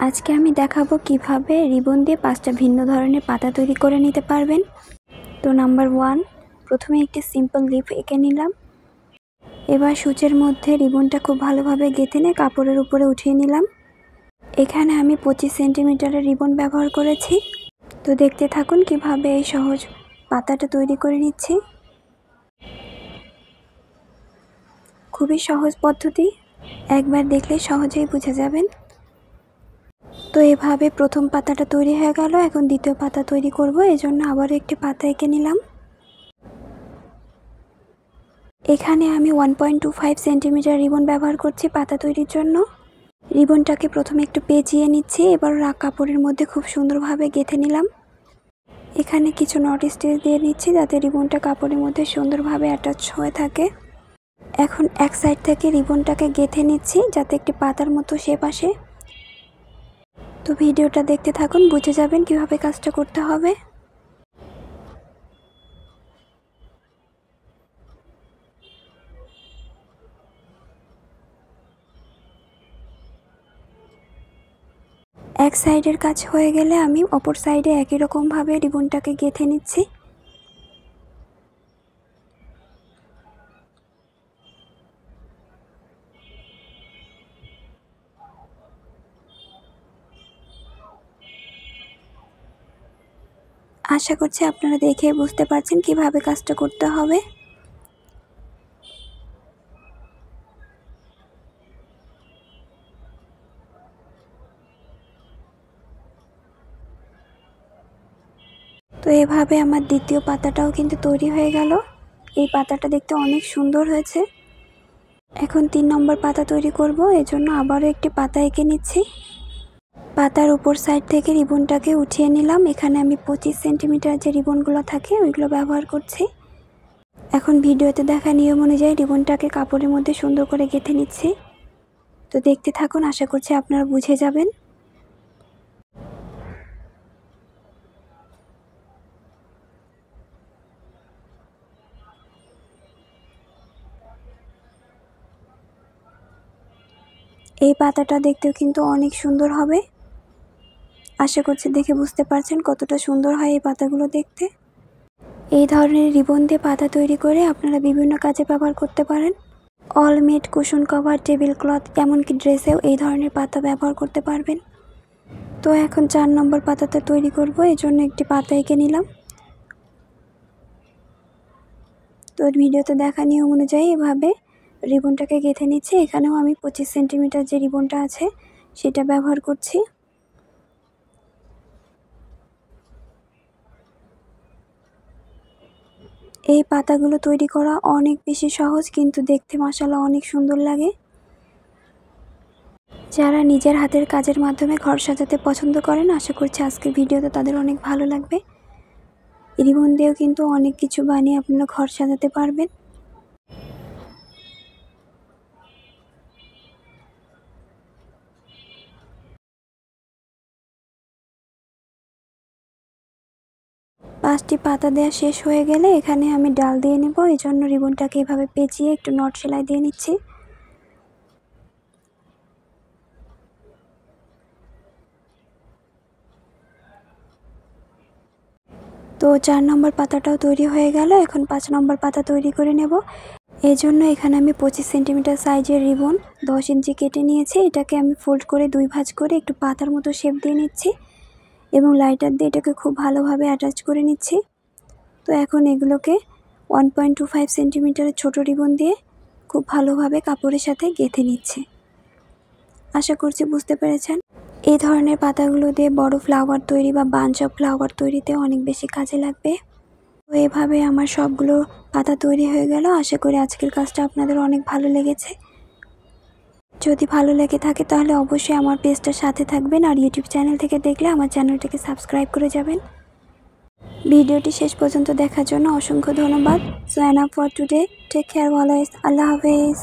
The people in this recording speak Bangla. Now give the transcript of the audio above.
আজকে আমি দেখাবো কিভাবে রিবন দিয়ে 5টা ভিন্ন ধরনের পাতা তৈরি করে নিতে পারবেন। তো নাম্বার 1, প্রথমে একটি সিম্পল লিফ এঁকে নিলাম। এবার সূচের মধ্যে রিবনটা খুব ভালোভাবে গেঁথে নিয়ে কাপড়ের উপরে উঠিয়ে নিলাম। এখানে আমি 25 সেন্টিমিটারের রিবন ব্যবহার করেছি। তো দেখতে থাকুন কিভাবে এই সহজ পাতাটা তৈরি করে নিচ্ছি। খুবই সহজ পদ্ধতি, একবার দেখলে সহজেই বুঝে যাবেন। তো এভাবে প্রথম পাতাটা তৈরি হয়ে গেল। এখন দ্বিতীয় পাতা তৈরি করব, এজন্য আবারও একটি পাতা এঁকে নিলাম। এখানে আমি 1.25 সেন্টিমিটার রিবন ব্যবহার করছি পাতা তৈরির জন্য। রিবনটাকে প্রথমে একটু পেঁচিয়ে নিচ্ছি, এবার কাপড়ের মধ্যে খুব সুন্দরভাবে গেঁথে নিলাম। এখানে কিছু নট স্টিচ দিয়ে নিচ্ছি যাতে রিবনটা কাপড়ের মধ্যে সুন্দরভাবে অ্যাটাচ হয়ে থাকে। এখন এক সাইড থেকে রিবনটাকে গেঁথে নিচ্ছি যাতে একটি পাতার মতো শেপ আসে। তো ভিডিওটা দেখতে থাকুন, বুঝে যাবেন কিভাবে কাজটা করতে হবে। এক সাইডের কাজ হয়ে গেলে আমি অপর সাইডে একই রকমভাবে রিবনটাকে গেঁথে নিচ্ছি। আশা করছি আপনারা দেখে বুঝতে পারছেন কিভাবে কাজটা করতে হবে। তো এভাবে আমার দ্বিতীয় পাতাটাও কিন্তু তৈরি হয়ে গেল। এই পাতাটা দেখতে অনেক সুন্দর হয়েছে। এখন 3 নম্বর পাতা তৈরি করব, এজন্য আবারও একটি পাতা এঁকে নিচ্ছি। পাতার উপর সাইড থেকে রিবনটাকে উঠিয়ে নিলাম। এখানে আমি 25 সেন্টিমিটার যে রিবনগুলো থাকে ওইগুলো ব্যবহার করছি। এখন ভিডিওতে দেখা নিয়ম অনুযায়ী রিবনটাকে কাপড়ের মধ্যে সুন্দর করে গেঁথে নিচ্ছি। তো দেখতে থাকুন, আশা করছি আপনারা বুঝে যাবেন। এই পাতাটা দেখতেও কিন্তু অনেক সুন্দর হবে। আশা করছি দেখে বুঝতে পারছেন কতটা সুন্দর হয় এই পাতাগুলো দেখতে। এই ধরনের রিবন দিয়ে পাতা তৈরি করে আপনারা বিভিন্ন কাজে ব্যবহার করতে পারেন। অলমেট, কুশন কভার, টেবিল ক্লথ, এমনকি ড্রেসেও এই ধরনের পাতা ব্যবহার করতে পারবেন। তো এখন 4 নম্বর পাতাটা তৈরি করব, এজন্য একটি পাতা এঁকে নিলাম। তো ভিডিওতে দেখা নিয়ম অনুযায়ী এভাবে রিবনটাকে গেঁথে নিচ্ছি। এখানেও আমি 25 সেন্টিমিটার যে রিবনটা আছে সেটা ব্যবহার করছি। এই পাতাগুলো তৈরি করা অনেক বেশি সহজ, কিন্তু দেখতে মাশাআল্লাহ অনেক সুন্দর লাগে। যারা নিজের হাতের কাজের মাধ্যমে ঘর সাজাতে পছন্দ করেন, আশা করছি আজকের ভিডিওতে তাদের অনেক ভালো লাগবে। রিবন দিয়েও কিন্তু অনেক কিছু বানিয়ে আপনারা ঘর সাজাতে পারবেন। পাঁচটি পাতা দেওয়া শেষ হয়ে গেলে এখানে আমি ডাল দিয়ে নেব, এই জন্য রিবনটাকে এভাবে পেঁচিয়ে একটু নট সেলাই দিয়ে নিচ্ছি। তো 4 নম্বর পাতাটাও তৈরি হয়ে গেল। এখন 5 নম্বর পাতা তৈরি করে নেব। এই জন্য এখানে আমি 25 সেন্টিমিটার সাইজের রিবন 10 ইঞ্চি কেটে নিয়েছি। এটাকে আমি ফোল্ড করে 2 ভাঁজ করে একটু পাতার মতো শেপ দিয়ে নিচ্ছি এবং লাইটার দিয়ে এটাকে খুব ভালোভাবে অ্যাটাচ করে নিচ্ছি। তো এখন এগুলোকে 1.25 সেন্টিমিটারের ছোট রিবন দিয়ে খুব ভালোভাবে কাপড়ের সাথে গেঁথে নিচ্ছি। আশা করছি বুঝতে পেরেছেন। এই ধরনের পাতাগুলো দিয়ে বড় ফ্লাওয়ার তৈরি বা বাঞ্চ অফ ফ্লাওয়ার তৈরিতে অনেক বেশি কাজে লাগবে। তো এভাবে আমার সবগুলো পাতা তৈরি হয়ে গেল। আশা করি আজকের কাজটা আপনাদের অনেক ভালো লেগেছে। যদি ভালো লেগে থাকে তাহলে অবশ্যই আমার পেজটার সাথে থাকবেন, আর ইউটিউব চ্যানেল থেকে দেখলে আমার চ্যানেলটাকে সাবস্ক্রাইব করে যাবেন। ভিডিওটি শেষ পর্যন্ত দেখার জন্য অসংখ্য ধন্যবাদ। So enough for today, take care always, আল্লাহ হাফেজ।